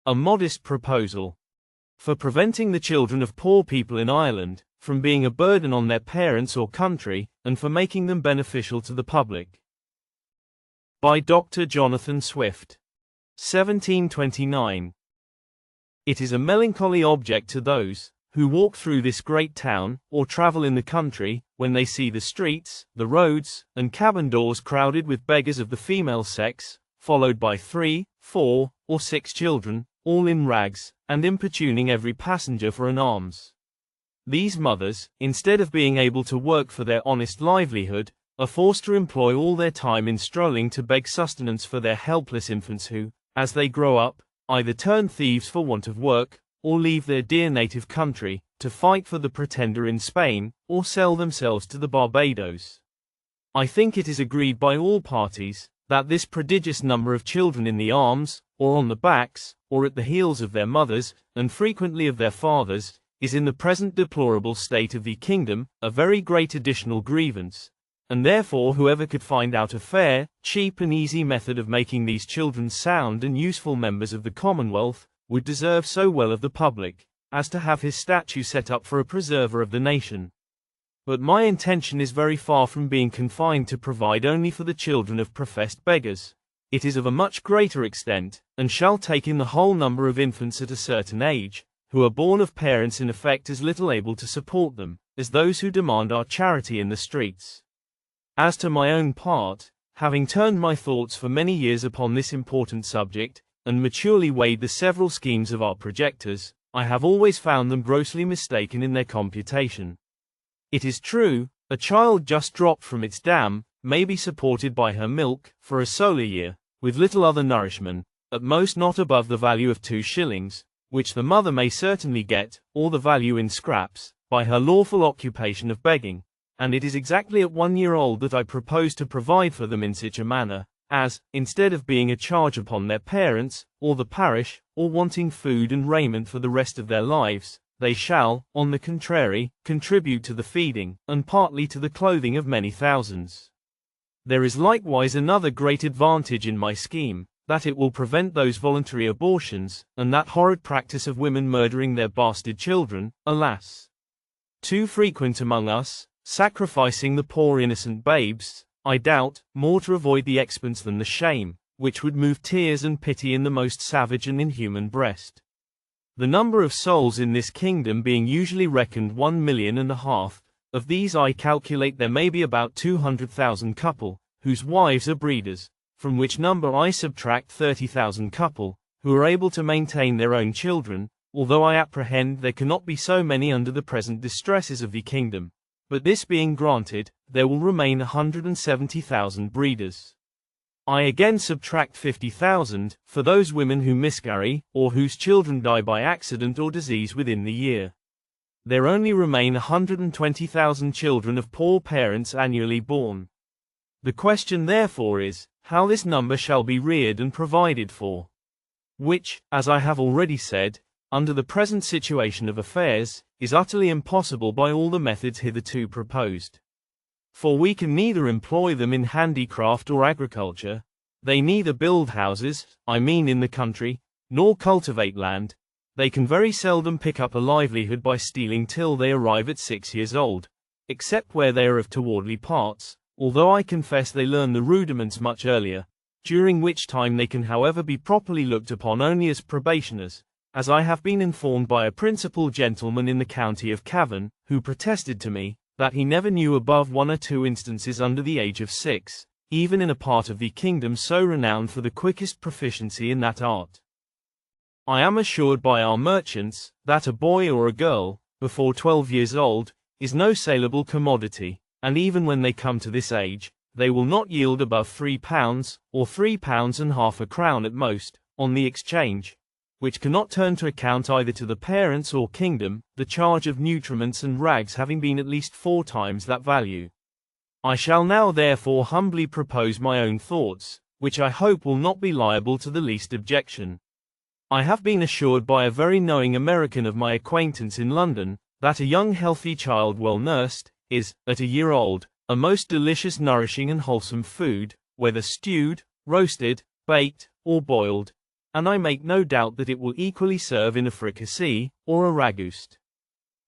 A modest proposal for preventing the children of poor people in Ireland from being a burden on their parents or country, and for making them beneficial to the public. By Dr. Jonathan Swift. 1729. It is a melancholy object to those who walk through this great town, or travel in the country, when they see the streets, the roads, and cabin doors crowded with beggars of the female sex, followed by 3, 4, or 6 children, all in rags, and importuning every passenger for an alms. These mothers, instead of being able to work for their honest livelihood, are forced to employ all their time in strolling to beg sustenance for their helpless infants who, as they grow up, either turn thieves for want of work, or leave their dear native country, to fight for the Pretender in Spain, or sell themselves to the Barbados. I think it is agreed by all parties, that this prodigious number of children in the arms, or on the backs, or at the heels of their mothers, and frequently of their fathers, is in the present deplorable state of the kingdom, a very great additional grievance, and therefore whoever could find out a fair, cheap and easy method of making these children sound and useful members of the Commonwealth, would deserve so well of the public, as to have his statue set up for a preserver of the nation. But my intention is very far from being confined to provide only for the children of professed beggars. It is of a much greater extent, and shall take in the whole number of infants at a certain age, who are born of parents in effect as little able to support them, as those who demand our charity in the streets. As to my own part, having turned my thoughts for many years upon this important subject, and maturely weighed the several schemes of our projectors, I have always found them grossly mistaken in their computation. It is true, a child just dropped from its dam, may be supported by her milk, for a solar year, with little other nourishment, at most not above the value of 2 shillings, which the mother may certainly get, or the value in scraps, by her lawful occupation of begging, and it is exactly at 1 year old that I propose to provide for them in such a manner, as, instead of being a charge upon their parents, or the parish, or wanting food and raiment for the rest of their lives, they shall, on the contrary, contribute to the feeding, and partly to the clothing of many thousands. There is likewise another great advantage in my scheme, that it will prevent those voluntary abortions, and that horrid practice of women murdering their bastard children, alas, too frequent among us, sacrificing the poor innocent babes, I doubt, more to avoid the expense than the shame, which would move tears and pity in the most savage and inhuman breast. The number of souls in this kingdom being usually reckoned 1,5 million, of these I calculate there may be about 200,000 couple, whose wives are breeders, from which number I subtract 30,000 couple, who are able to maintain their own children, although I apprehend there cannot be so many under the present distresses of the kingdom. But this being granted, there will remain 170,000 breeders. I again subtract 50,000, for those women who miscarry, or whose children die by accident or disease within the year. There only remain 120,000 children of poor parents annually born. The question therefore is, how this number shall be reared and provided for. Which, as I have already said, under the present situation of affairs, is utterly impossible by all the methods hitherto proposed. For we can neither employ them in handicraft or agriculture, they neither build houses, I mean in the country, nor cultivate land, they can very seldom pick up a livelihood by stealing till they arrive at 6 years old, except where they are of towardly parts, although I confess they learn the rudiments much earlier, during which time they can however be properly looked upon only as probationers, as I have been informed by a principal gentleman in the county of Cavan, who protested to me, that he never knew above 1 or 2 instances under the age of 6, even in a part of the kingdom so renowned for the quickest proficiency in that art. I am assured by our merchants, that a boy or a girl, before 12 years old, is no saleable commodity, and even when they come to this age, they will not yield above £3, or £3.5 a crown at most, on the exchange, which cannot turn to account either to the parents or kingdom, the charge of nutriments and rags having been at least 4 times that value. I shall now therefore humbly propose my own thoughts, which I hope will not be liable to the least objection. I have been assured by a very knowing American of my acquaintance in London, that a young healthy child well nursed, is, at a year old, a most delicious nourishing and wholesome food, whether stewed, roasted, baked, or boiled, and I make no doubt that it will equally serve in a fricassee, or a ragoust.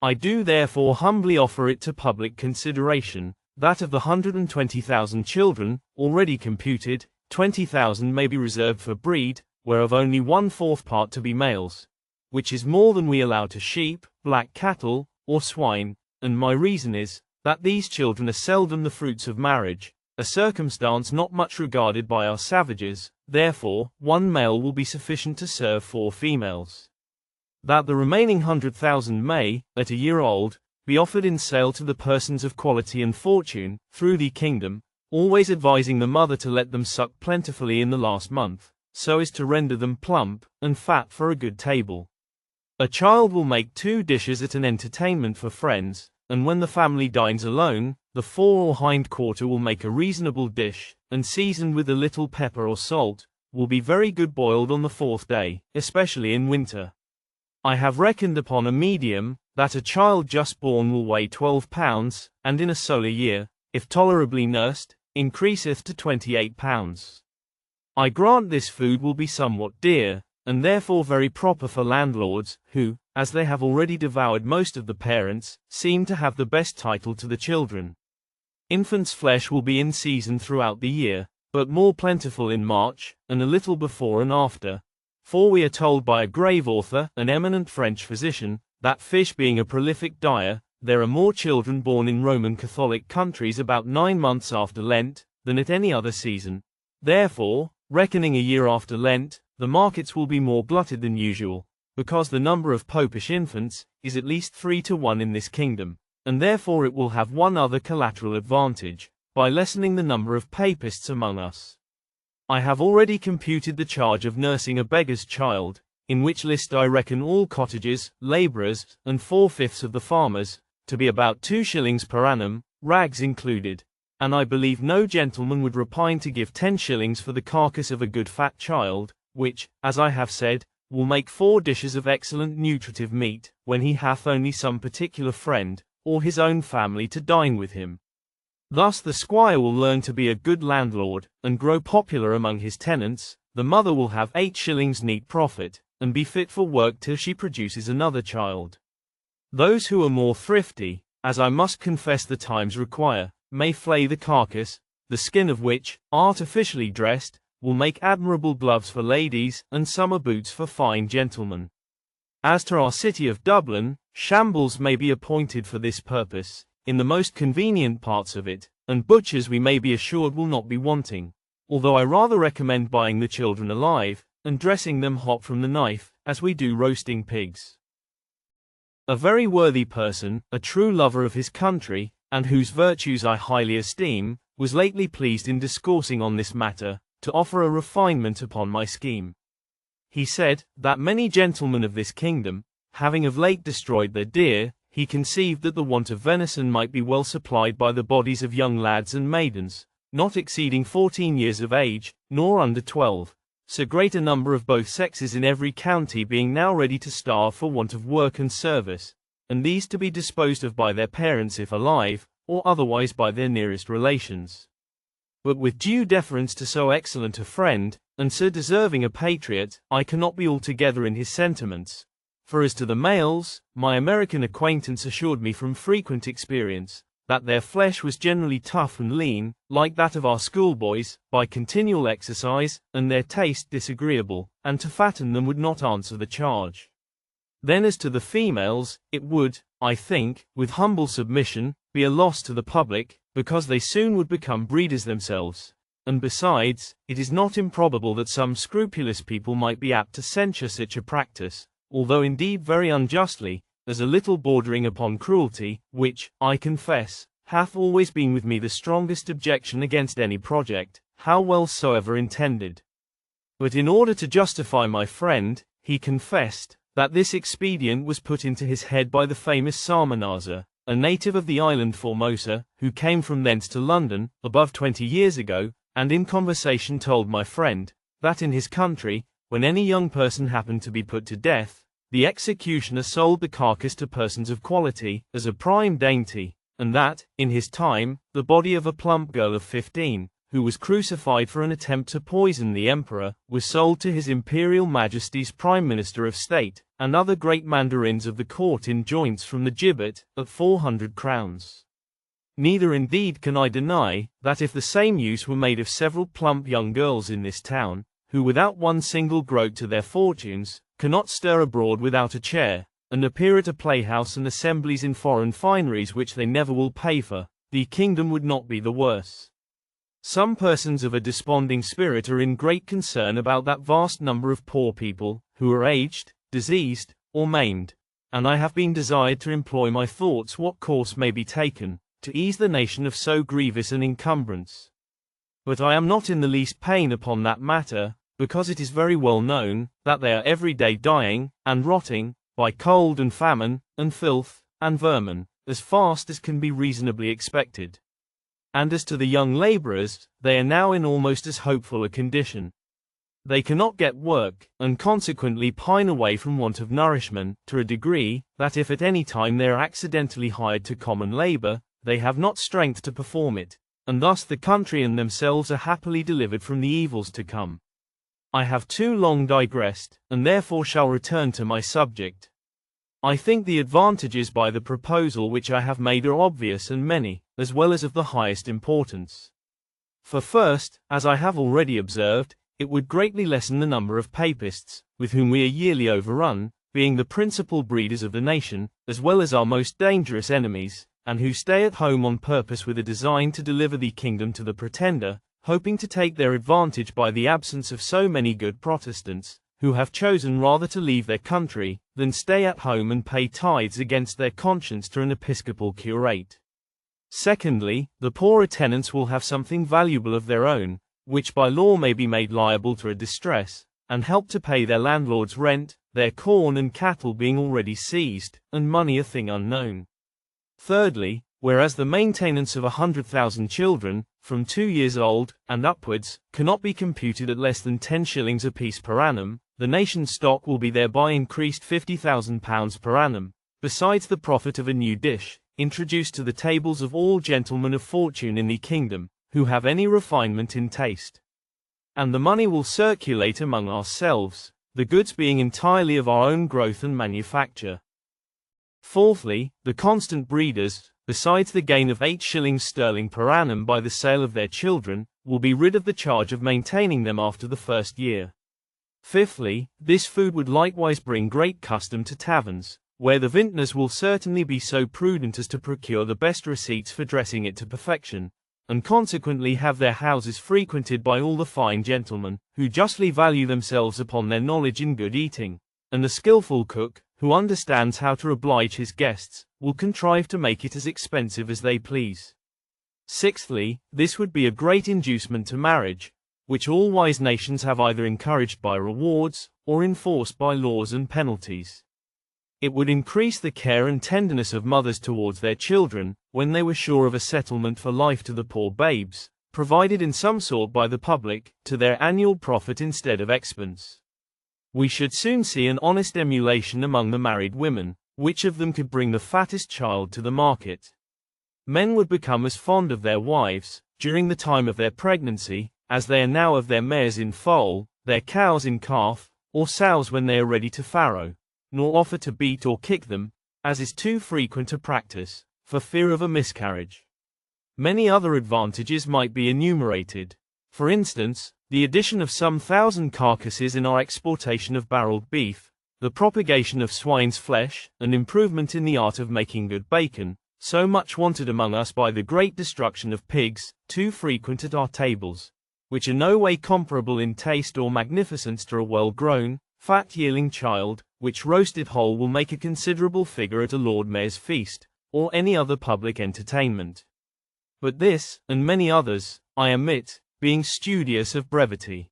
I do therefore humbly offer it to public consideration, that of the 120,000 children, already computed, 20,000 may be reserved for breed, whereof only 1/4 part to be males, which is more than we allow to sheep, black cattle, or swine, and my reason is, that these children are seldom the fruits of marriage, a circumstance not much regarded by our savages, therefore, 1 male will be sufficient to serve 4 females. That the remaining 100,000 may, at a year old, be offered in sale to the persons of quality and fortune, through the kingdom, always advising the mother to let them suck plentifully in the last month, so as to render them plump and fat for a good table. A child will make 2 dishes at an entertainment for friends, and when the family dines alone, the fore or hind quarter will make a reasonable dish, and seasoned with a little pepper or salt, will be very good boiled on the 4th day, especially in winter. I have reckoned upon a medium, that a child just born will weigh 12 pounds, and in a solar year, if tolerably nursed, increaseth to 28 pounds. I grant this food will be somewhat dear, and therefore very proper for landlords, who, as they have already devoured most of the parents, seem to have the best title to the children. Infants' flesh will be in season throughout the year, but more plentiful in March, and a little before and after, for we are told by a grave author, an eminent French physician, that fish being a prolific dyer, there are more children born in Roman Catholic countries about 9 months after Lent, than at any other season. Therefore, reckoning a year after Lent, the markets will be more glutted than usual, because the number of popish infants is at least 3 to 1 in this kingdom, and therefore it will have one other collateral advantage, by lessening the number of papists among us. I have already computed the charge of nursing a beggar's child, in which list I reckon all cottagers, labourers, and 4/5 of the farmers, to be about 2 shillings per annum, rags included, and I believe no gentleman would repine to give 10 shillings for the carcass of a good fat child, which, as I have said, will make 4 dishes of excellent nutritive meat, when he hath only some particular friend, or his own family to dine with him. Thus the squire will learn to be a good landlord, and grow popular among his tenants, the mother will have 8 shillings neat profit, and be fit for work till she produces another child. Those who are more thrifty, as I must confess the times require, may flay the carcass, the skin of which, artificially dressed, will make admirable gloves for ladies, and summer boots for fine gentlemen. As to our city of Dublin, shambles may be appointed for this purpose, in the most convenient parts of it, and butchers we may be assured will not be wanting, although I rather recommend buying the children alive, and dressing them hot from the knife, as we do roasting pigs. A very worthy person, a true lover of his country, and whose virtues I highly esteem, was lately pleased in discoursing on this matter, to offer a refinement upon my scheme. He said, that many gentlemen of this kingdom, having of late destroyed their deer, he conceived that the want of venison might be well supplied by the bodies of young lads and maidens, not exceeding 14 years of age, nor under 12, so great a number of both sexes in every county being now ready to starve for want of work and service, and these to be disposed of by their parents if alive, or otherwise by their nearest relations. But with due deference to so excellent a friend, and so deserving a patriot, I cannot be altogether in his sentiments. For as to the males, my American acquaintance assured me from frequent experience, that their flesh was generally tough and lean, like that of our schoolboys, by continual exercise, and their taste disagreeable, and to fatten them would not answer the charge. Then as to the females, it would, I think, with humble submission, be a loss to the public, because they soon would become breeders themselves, and besides, it is not improbable that some scrupulous people might be apt to censure such a practice, although indeed very unjustly, as a little bordering upon cruelty, which, I confess, hath always been with me the strongest objection against any project, how well soever intended. But in order to justify my friend, he confessed, that this expedient was put into his head by the famous Salmanazar, a native of the island Formosa, who came from thence to London, above 20 years ago, and in conversation told my friend, that in his country, when any young person happened to be put to death, the executioner sold the carcass to persons of quality, as a prime dainty, and that, in his time, the body of a plump girl of 15, who was crucified for an attempt to poison the emperor, was sold to His Imperial Majesty's Prime Minister of State, and other great mandarins of the court in joints from the gibbet, at 400 crowns. Neither indeed can I deny, that if the same use were made of several plump young girls in this town, who without one single groat to their fortunes, cannot stir abroad without a chair, and appear at a playhouse and assemblies in foreign fineries which they never will pay for, the kingdom would not be the worse. Some persons of a desponding spirit are in great concern about that vast number of poor people, who are aged, diseased, or maimed, and I have been desired to employ my thoughts what course may be taken, to ease the nation of so grievous an encumbrance. But I am not in the least pain upon that matter, because it is very well known, that they are every day dying, and rotting, by cold and famine, and filth, and vermin, as fast as can be reasonably expected. And as to the young laborers, they are now in almost as hopeful a condition. They cannot get work, and consequently pine away from want of nourishment, to a degree, that if at any time they are accidentally hired to common labor, they have not strength to perform it, and thus the country and themselves are happily delivered from the evils to come. I have too long digressed, and therefore shall return to my subject. I think the advantages by the proposal which I have made are obvious and many, as well as of the highest importance. For first, as I have already observed, it would greatly lessen the number of papists, with whom we are yearly overrun, being the principal breeders of the nation, as well as our most dangerous enemies, and who stay at home on purpose with a design to deliver the kingdom to the pretender, hoping to take their advantage by the absence of so many good Protestants, who have chosen rather to leave their country, than stay at home and pay tithes against their conscience to an episcopal curate. Secondly, the poorer tenants will have something valuable of their own, which by law may be made liable to a distress, and help to pay their landlord's rent, their corn and cattle being already seized, and money a thing unknown. Thirdly, whereas the maintenance of 100,000 children, from 2 years old, and upwards, cannot be computed at less than 10 shillings apiece per annum, the nation's stock will be thereby increased £50,000 per annum, besides the profit of a new dish, introduced to the tables of all gentlemen of fortune in the kingdom, who have any refinement in taste. And the money will circulate among ourselves, the goods being entirely of our own growth and manufacture. Fourthly, the constant breeders, besides the gain of 8 shillings sterling per annum by the sale of their children, will be rid of the charge of maintaining them after the first year. Fifthly, this food would likewise bring great custom to taverns, where the vintners will certainly be so prudent as to procure the best receipts for dressing it to perfection, and consequently have their houses frequented by all the fine gentlemen, who justly value themselves upon their knowledge in good eating, and the skilful cook, who understands how to oblige his guests, will contrive to make it as expensive as they please. Sixthly, this would be a great inducement to marriage, which all wise nations have either encouraged by rewards, or enforced by laws and penalties. It would increase the care and tenderness of mothers towards their children, when they were sure of a settlement for life to the poor babes, provided in some sort by the public, to their annual profit instead of expense. We should soon see an honest emulation among the married women, which of them could bring the fattest child to the market. Men would become as fond of their wives, during the time of their pregnancy, as they are now of their mares in foal, their cows in calf, or sows when they are ready to farrow, nor offer to beat or kick them, as is too frequent a practice, for fear of a miscarriage. Many other advantages might be enumerated. For instance, the addition of some 1,000 carcasses in our exportation of barreled beef, the propagation of swine's flesh, and improvement in the art of making good bacon, so much wanted among us by the great destruction of pigs, too frequent at our tables, which are no way comparable in taste or magnificence to a well-grown, fat-yielding child, which roasted whole will make a considerable figure at a Lord Mayor's feast, or any other public entertainment. But this, and many others, I omit, being studious of brevity.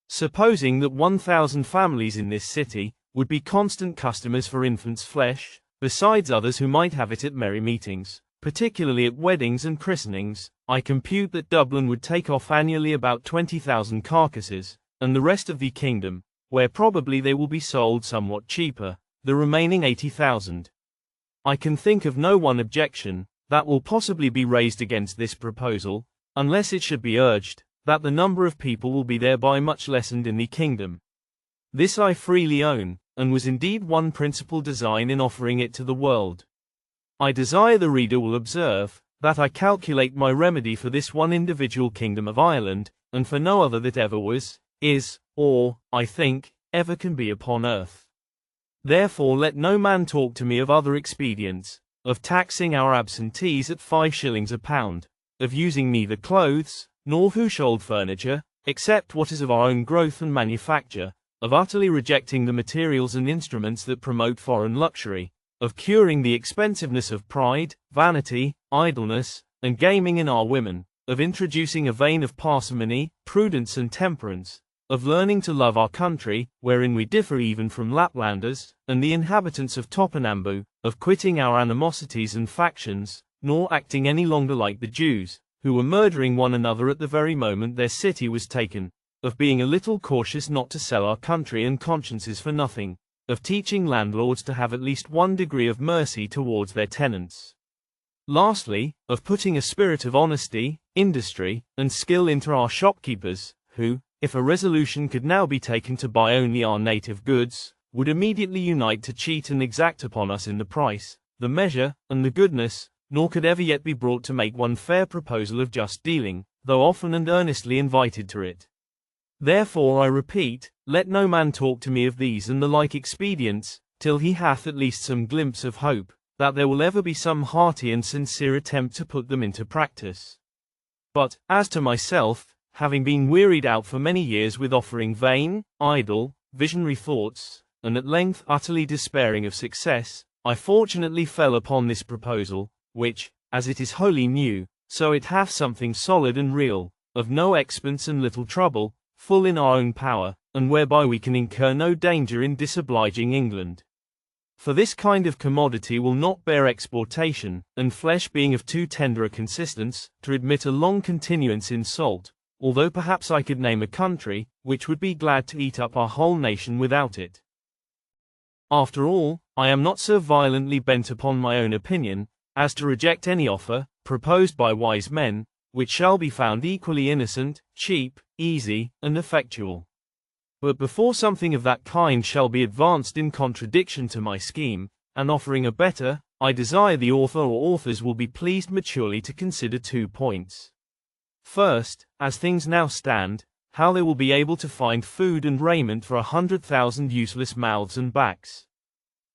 Supposing that 1,000 families in this city would be constant customers for infants' flesh, besides others who might have it at merry meetings, particularly at weddings and christenings, I compute that Dublin would take off annually about 20,000 carcasses, and the rest of the kingdom, where probably they will be sold somewhat cheaper, the remaining 80,000. I can think of no one objection that will possibly be raised against this proposal, unless it should be urged, that the number of people will be thereby much lessened in the kingdom. This I freely own, and was indeed one principal design in offering it to the world. I desire the reader will observe, that I calculate my remedy for this one individual kingdom of Ireland, and for no other that ever was, is, or, I think, ever can be upon earth. Therefore let no man talk to me of other expedients, of taxing our absentees at 5 shillings a pound, of using neither clothes, nor household furniture, except what is of our own growth and manufacture, of utterly rejecting the materials and instruments that promote foreign luxury, of curing the expensiveness of pride, vanity, idleness, and gaming in our women, of introducing a vein of parsimony, prudence and temperance, of learning to love our country, wherein we differ even from Laplanders, and the inhabitants of Topinambu, of quitting our animosities and factions, nor acting any longer like the Jews, who were murdering one another at the very moment their city was taken, of being a little cautious not to sell our country and consciences for nothing, of teaching landlords to have at least one degree of mercy towards their tenants. Lastly, of putting a spirit of honesty, industry, and skill into our shopkeepers, who, if a resolution could now be taken to buy only our native goods, would immediately unite to cheat and exact upon us in the price, the measure, and the goodness, nor could ever yet be brought to make one fair proposal of just dealing, though often and earnestly invited to it. Therefore I repeat, let no man talk to me of these and the like expedients, till he hath at least some glimpse of hope, that there will ever be some hearty and sincere attempt to put them into practice. But, as to myself, having been wearied out for many years with offering vain, idle, visionary thoughts, and at length utterly despairing of success, I fortunately fell upon this proposal, which, as it is wholly new, so it hath something solid and real, of no expense and little trouble, full in our own power, and whereby we can incur no danger in disobliging England. For this kind of commodity will not bear exportation, and flesh being of too tender a consistence, to admit a long continuance in salt, although perhaps I could name a country, which would be glad to eat up our whole nation without it. After all, I am not so violently bent upon my own opinion, as to reject any offer, proposed by wise men, which shall be found equally innocent, cheap, easy, and effectual. But before something of that kind shall be advanced in contradiction to my scheme, and offering a better, I desire the author or authors will be pleased maturely to consider 2 points. First, as things now stand, how they will be able to find food and raiment for 100,000 useless mouths and backs.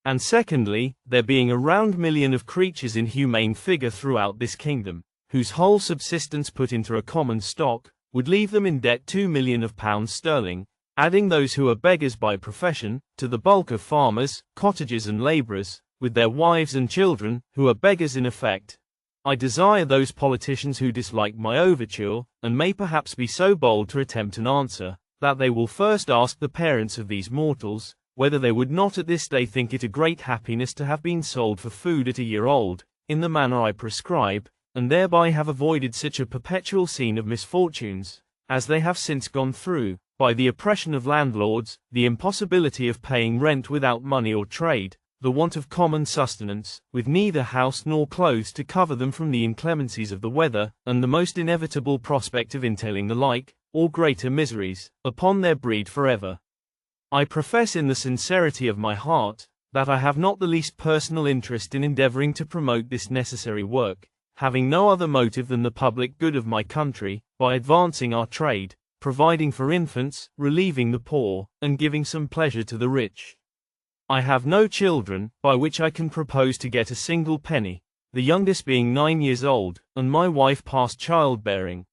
And secondly, there being a round million of creatures in humane figure throughout this kingdom, whose whole subsistence put into a common stock, would leave them in debt 2,000,000 of pounds sterling, adding those who are beggars by profession, to the bulk of farmers, cottagers and labourers, with their wives and children, who are beggars in effect. I desire those politicians who dislike my overture, and may perhaps be so bold to attempt an answer, that they will first ask the parents of these mortals, whether they would not at this day think it a great happiness to have been sold for food at a year old, in the manner I prescribe, and thereby have avoided such a perpetual scene of misfortunes, as they have since gone through, by the oppression of landlords, the impossibility of paying rent without money or trade, the want of common sustenance, with neither house nor clothes to cover them from the inclemencies of the weather, and the most inevitable prospect of entailing the like, or greater miseries, upon their breed forever. I profess in the sincerity of my heart, that I have not the least personal interest in endeavoring to promote this necessary work, having no other motive than the public good of my country, by advancing our trade, providing for infants, relieving the poor, and giving some pleasure to the rich. I have no children, by which I can propose to get a single penny, the youngest being 9 years old, and my wife past childbearing,